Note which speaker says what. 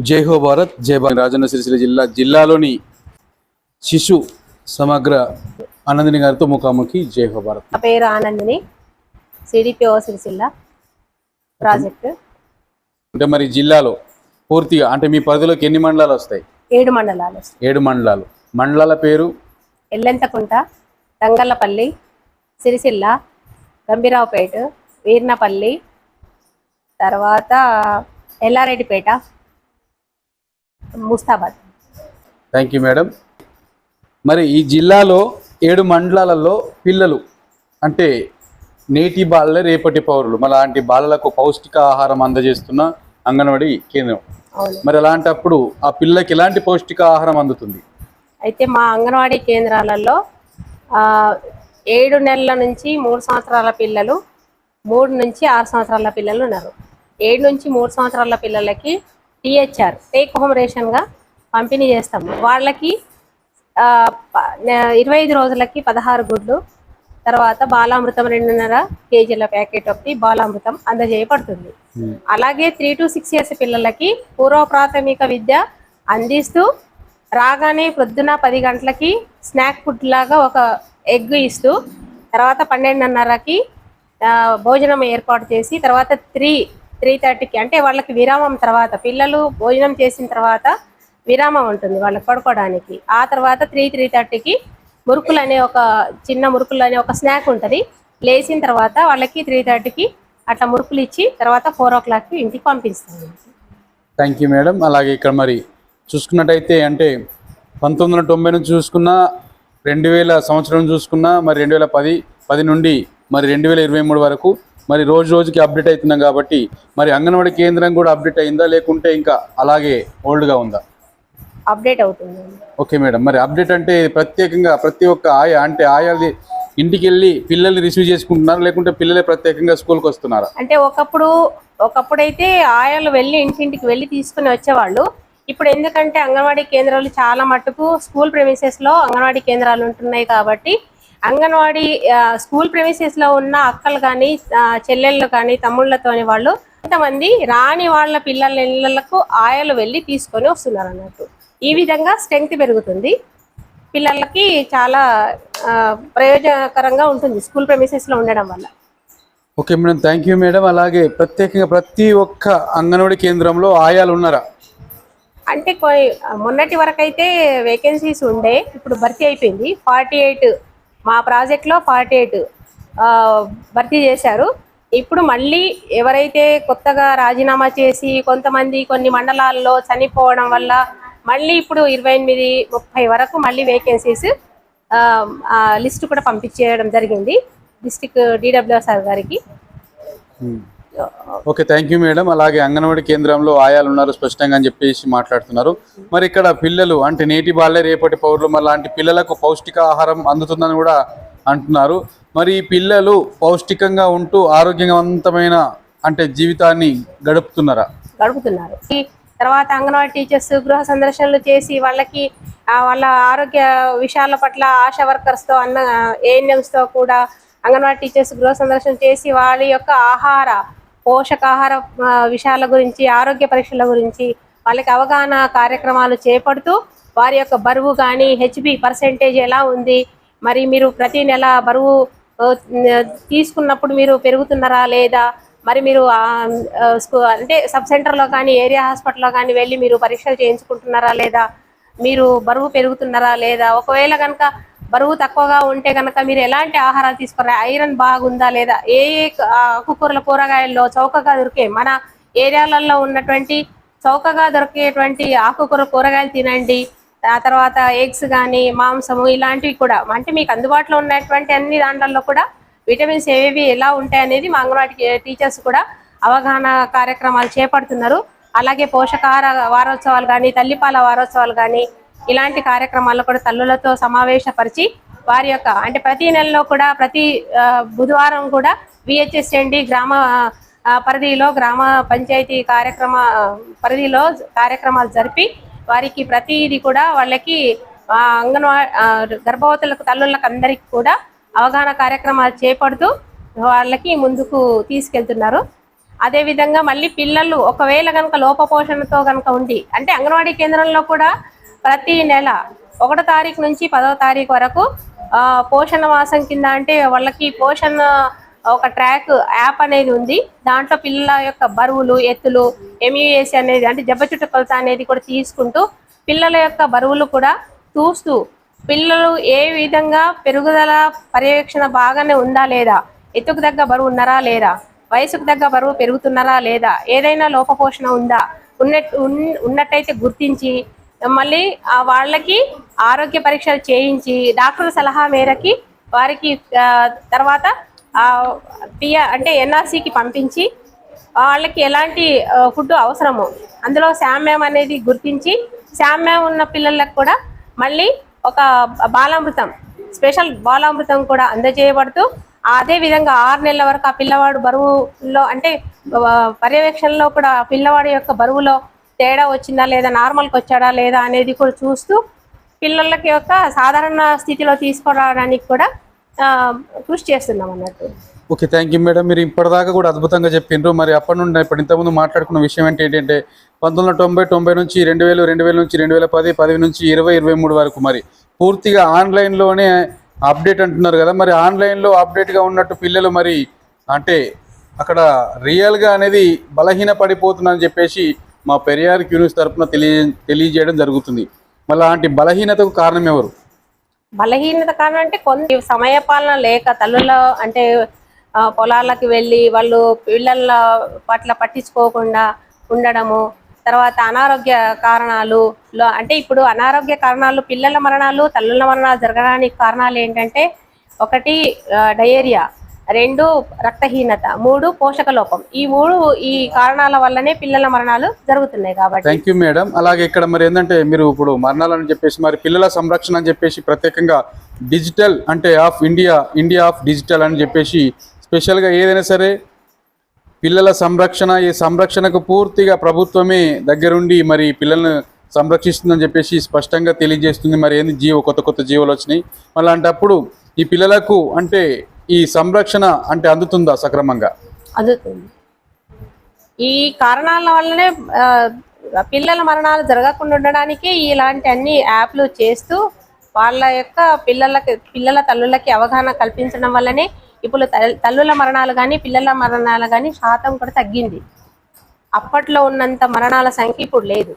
Speaker 1: జై హో భారత్ జై భారత్. రాజన్న సిరిసిల్ల జిల్లాలోని శిశు సమగ్ర ఆనందిని గారితో ముఖాముఖి. జై హో భారత్.
Speaker 2: నా పేరు ఆనందిని, సిడిపిఓ సిరిసిల్ల ప్రాజెక్ట్.
Speaker 1: అంటే మరి జిల్లాలో పూర్తిగా అంటే మీ పరిధిలోకి ఎన్ని మండలాలు వస్తాయి?
Speaker 2: 7 మండలాలు.
Speaker 1: 7 మండలాలు. మండలాల పేరు
Speaker 2: ఎల్లంతకుంట, తంగళ్ళపల్లి, సిరిసిల్ల, గంభీరావుపేట, వీర్నపల్లి, తర్వాత Yellareddypet, Mustabad.
Speaker 1: Thank you madam. మరి ఈ జిల్లాలో 7 మండలాలలో పిల్లలు అంటే నేటి బాలలే రేపటి పౌరులు, అలాంటి బాలలకు పౌష్టికాహారం అందజేస్తున్న అంగన్వాడీ కేంద్రం. మరి అలాంటప్పుడు ఆ పిల్లలకి ఎలాంటి పౌష్టికాహారం అందుతుంది?
Speaker 2: అయితే మా అంగన్వాడీ కేంద్రాలలో 7 నెలల నుంచి 3 సంవత్సరాల పిల్లలు, 3 నుంచి 6 సంవత్సరాల పిల్లలు ఉన్నారు. 7 నుంచి 3 సంవత్సరాల పిల్లలకి టీహెచ్ఆర్ టేక్ హోమ్ రేషన్గా పంపిణీ చేస్తాము. వాళ్ళకి 25 రోజులకి 16 గుడ్లు, తర్వాత బాలామృతం 2.5 కేజీల ప్యాకెట్ ఒకటి బాలామృతం అందజేయబడుతుంది. అలాగే 3 to 6 years పిల్లలకి పూర్వ ప్రాథమిక విద్య అందిస్తూ రాగానే పొద్దున 10 గంటలకి స్నాక్ ఫుడ్ లాగా ఒక ఎగ్ ఇస్తూ, తర్వాత 12:30కి భోజనం ఏర్పాటు చేసి, తర్వాత 3:30కి అంటే వాళ్ళకి విరామం తర్వాత, పిల్లలు భోజనం చేసిన తర్వాత విరామం ఉంటుంది వాళ్ళకి పడుకోవడానికి. ఆ తర్వాత 3:30కి మురుకులు అనే ఒక చిన్న మురుకులు అనే ఒక స్నాక్ ఉంటుంది. లేచిన తర్వాత వాళ్ళకి 3:30కి అట్లా మురుకులు ఇచ్చి తర్వాత 4 o'clockకి ఇంటికి పంపిస్తాము.
Speaker 1: Thank you madam. అలాగే ఇక్కడ మరి చూసుకున్నట్టయితే అంటే 1990 నుంచి చూసుకున్నా, 2000 సంవత్సరం చూసుకున్నా, మరి 2010 నుండి మరి 2023 వరకు మరి రోజుకి అప్డేట్ అవుతున్నాం కాబట్టి మరి అంగన్వాడీ కేంద్రం కూడా అప్డేట్ అయిందా, లేకుంటే ఇంకా అలాగే ఓల్డ్గా ఉందా?
Speaker 2: అప్డేట్ అవుతుంది.
Speaker 1: Okay madam. మరి అప్డేట్ అంటే ప్రత్యేకంగా ప్రతి ఒక్క ఆయాది ఇంటికి వెళ్ళి పిల్లల్ని రిసీవ్ చేసుకుంటున్నారా, లేకుంటే పిల్లలే ప్రత్యేకంగా స్కూల్కి వస్తున్నారా?
Speaker 2: అంటే ఒకప్పుడైతే ఆయాలు వెళ్ళి ఇంటింటికి వెళ్ళి తీసుకుని వచ్చేవాళ్ళు. ఇప్పుడు ఎందుకంటే అంగన్వాడీ కేంద్రాలు చాలా మట్టుకు స్కూల్ ప్రెమిసెస్లో అంగన్వాడీ కేంద్రాలు ఉంటున్నాయి కాబట్టి అంగన్వాడీ స్కూల్ ప్రెమిసెస్లో ఉన్న అక్కలు కానీ చెల్లెళ్ళు కానీ తమ్ముళ్ళతోని వాళ్ళు కొంతమంది రాని వాళ్ళ పిల్లల ఇళ్లకు ఆయాలు వెళ్ళి తీసుకొని వస్తున్నారు అన్నట్టు. ఈ విధంగా స్ట్రెంగ్త్ పెరుగుతుంది, పిల్లలకి చాలా ప్రయోజనకరంగా ఉంటుంది స్కూల్ ప్రెమిసెస్లో ఉండడం వల్ల.
Speaker 1: Okay madam, thank you madam. అలాగే ప్రత్యేకంగా ప్రతి ఒక్క అంగన్వాడీ కేంద్రంలో ఆయాలు ఉన్నారా?
Speaker 2: అంటే మొన్నటి వరకు అయితే వేకెన్సీస్ ఉండే, ఇప్పుడు భర్తీ అయిపోయింది. 48 మా ప్రాజెక్ట్లో 48 భర్తీ చేశారు. ఇప్పుడు మళ్ళీ ఎవరైతే కొత్తగా రాజీనామా చేసి కొంతమంది కొన్ని మండలాల్లో చనిపోవడం వల్ల మళ్ళీ ఇప్పుడు 28-30 వరకు మళ్ళీ వేకెన్సీస్ లిస్ట్ కూడా పంపించేయడం జరిగింది డిస్ట్రిక్ట్ DWSR గారికి.
Speaker 1: Okay, thank you madam. అలాగే అంగన్వాడీ కేంద్రంలో ఆయాలు ఉన్నారు స్పష్టంగా అని చెప్పేసి మాట్లాడుతున్నారు. మరి ఇక్కడ పిల్లలు అంటే నేటి బాలే రేపటి పౌరులు, మరి లాంటి పిల్లలకు పౌష్టికాహారం అందుతుందని కూడా అంటున్నారు. మరి ఈ పిల్లలు పౌష్టికంగా ఉంటూ ఆరోగ్యవంతమైన అంటే జీవితాన్ని గడుపుతున్నారు.
Speaker 2: తర్వాత అంగన్వాడీ టీచర్స్ గృహ సందర్శనలు చేసి వాళ్ళకి వాళ్ళ ఆరోగ్య విషయాల పట్ల ఆశా వర్కర్స్తో ANMsతో కూడా అంగన్వాడీ టీచర్స్ గృహ సందర్శన చేసి వాళ్ళ యొక్క పోషకాహార విషయాల గురించి, ఆరోగ్య పరీక్షల గురించి వాళ్ళకి అవగాహన కార్యక్రమాలు చేపడుతూ వారి యొక్క బరువు కానీ HB పర్సెంటేజ్ ఎలా ఉంది, మరి మీరు ప్రతి నెల బరువు తీసుకున్నప్పుడు మీరు పెరుగుతున్నారా లేదా, మరి మీరు అంటే సబ్ సెంటర్లో కానీ ఏరియా హాస్పిటల్లో కానీ వెళ్ళి మీరు పరీక్షలు చేయించుకుంటున్నారా లేదా, మీరు బరువు పెరుగుతున్నారా లేదా, ఒకవేళ కనుక బరువు తక్కువగా ఉంటే కనుక మీరు ఎలాంటి ఆహారాలు తీసుకోరా, ఐరన్ బాగుందా లేదా, ఏ ఆకుకూరల కూరగాయల్లో చౌకగా దొరికే మన ఏరియాలలో ఉన్నటువంటి చౌకగా దొరికేటువంటి ఆకుకూర కూరగాయలు తినండి. ఆ తర్వాత ఎగ్స్ కానీ మాంసము ఇలాంటివి కూడా అంటే మీకు అందుబాటులో ఉన్నటువంటి అన్ని దాంట్లో కూడా విటమిన్స్ ఏవి ఎలా ఉంటాయి అనేది మా అంగన్వాడీ టీచర్స్ కూడా అవగాహన కార్యక్రమాలు చేపడుతున్నారు. అలాగే పోషకాహార వారోత్సవాలు కానీ, తల్లిపాల వారోత్సవాలు కానీ ఇలాంటి కార్యక్రమాల్లో కూడా తల్లులతో సమావేశపరిచి వారి యొక్క అంటే ప్రతి నెలలో కూడా ప్రతి బుధవారం కూడా VHSND గ్రామ పరిధిలో గ్రామ పంచాయతీ పరిధిలో కార్యక్రమాలు జరిపి వారికి ప్రతిదీ కూడా వాళ్ళకి అంగన్వాడీ గర్భవతులకు తల్లులకు అందరికీ కూడా అవగాహన కార్యక్రమాలు చేపడుతూ వాళ్ళకి ముందుకు తీసుకెళ్తున్నారు. అదేవిధంగా మళ్ళీ పిల్లలు ఒకవేళ కనుక లోపపోషణతో కనుక ఉండి, అంటే అంగన్వాడీ కేంద్రంలో కూడా ప్రతి నెల 1వ తారీఖు నుంచి 10వ తారీఖు వరకు పోషణ మాసం కింద, అంటే వాళ్ళకి పోషణ ఒక ట్రాక్ యాప్ అనేది ఉంది. దాంట్లో పిల్లల యొక్క బరువులు, ఎత్తులు, MUAC అనేది అంటే జబ్బ చుట్టు కొలత అనేది కూడా తీసుకుంటూ పిల్లల యొక్క బరువులు కూడా చూస్తూ పిల్లలు ఏ విధంగా పెరుగుదల పర్యవేక్షణ బాగానే ఉందా లేదా, ఎత్తుకు తగ్గ బరువు ఉన్నారా లేదా, వయసుకు తగ్గ బరువు పెరుగుతున్నారా లేదా, ఏదైనా లోపపోషణ ఉందా, ఉన్నట్టయితే గుర్తించి మళ్ళీ వాళ్ళకి ఆరోగ్య పరీక్షలు చేయించి డాక్టర్ సలహా మేరకి వారికి తర్వాత అంటే NRCకి పంపించి వాళ్ళకి ఎలాంటి ఫుడ్ అవసరమో అందులో శామ్యం అనేది గుర్తించి శామ్యం ఉన్న పిల్లలకు కూడా మళ్ళీ ఒక బాలామృతం, స్పెషల్ బాలామృతం కూడా అందజేయబడుతూ అదే విధంగా 6 నెలల వరకు ఆ పిల్లవాడు బరువులో అంటే పర్యవేక్షణలో కూడా పిల్లవాడి యొక్క బరువులో తేడా వచ్చిందా లేదా, నార్మల్కి వచ్చాడా లేదా అనేది కూడా చూస్తూ పిల్లలకి యొక్క సాధారణ స్థితిలో తీసుకురావడానికి కూడా కృషి చేస్తున్నాం అన్నట్టు.
Speaker 1: Okay, thank you madam. మీరు ఇప్పటిదాకా కూడా అద్భుతంగా చెప్పిండ్రు. మరి అప్పటి నుండి ఇప్పుడు ఇంతకుముందు మాట్లాడుకున్న విషయం ఏంటంటే 1990 నుంచి 2000, 2000 నుంచి 2010, 10 నుంచి 20, 23 వరకు మరి పూర్తిగా ఆన్లైన్లోనే అప్డేట్ అంటున్నారు కదా. మరి ఆన్లైన్లో అప్డేట్గా ఉన్నట్టు పిల్లలు మరి అంటే అక్కడ రియల్గా అనేది బలహీన పడిపోతుందని చెప్పేసి మా పెరియార్ క్యూనిస్ తరఫున తెలియజేయడం జరుగుతుంది. మళ్ళీ అలాంటి బలహీనతకు కారణం ఎవరు?
Speaker 2: బలహీనత కారణం అంటే కొన్ని సమయపాలన లేక తల్లుల అంటే పొలాలకు వెళ్ళి వాళ్ళు పిల్లల పట్ల పట్టించుకోకుండా ఉండడము, తర్వాత అనారోగ్య కారణాలు అంటే ఇప్పుడు అనారోగ్య కారణాలు పిల్లల మరణాలు, తల్లుల మరణాలు జరగడానికి కారణాలు ఏంటంటే 1 డయేరియా, 2 రక్తహీనత, 3 పోషక లోపం. ఈ కారణాల వల్లనే పిల్లల మరణాలు జరుగుతున్నాయి. కాబట్టి
Speaker 1: థ్యాంక్ యూ మేడం. అలాగే ఇక్కడ మరి ఏంటంటే మీరు ఇప్పుడు మరణాలని చెప్పేసి మరి పిల్లల సంరక్షణ అని చెప్పేసి ప్రత్యేకంగా డిజిటల్ అంటే ఇండియా ఆఫ్ డిజిటల్ అని చెప్పేసి స్పెషల్గా ఏదైనా సరే పిల్లల సంరక్షణ, ఈ సంరక్షణకు పూర్తిగా ప్రభుత్వమే దగ్గరుండి మరి పిల్లలను సంరక్షిస్తుందని చెప్పేసి స్పష్టంగా తెలియజేస్తుంది. మరి ఏంది కొత్త జీవోలు వచ్చినాయి. అలాంటప్పుడు ఈ పిల్లలకు అంటే ఈ సంరక్షణ అంటే అందుతుందా సక్రమంగా?
Speaker 2: అందుతుంది. ఈ కారణాల వల్లనే పిల్లల మరణాలు జరగకుండా ఉండడానికి ఇలాంటి అన్ని యాప్లు చేస్తూ వాళ్ళ యొక్క పిల్లల తల్లులకి అవగాహన కల్పించడం వల్లనే ఇప్పుడు తల్లుల మరణాలు కానీ పిల్లల మరణాలు కానీ శాతం కూడా తగ్గింది. అప్పట్లో ఉన్నంత మరణాల సంఖ్య ఇప్పుడు లేదు.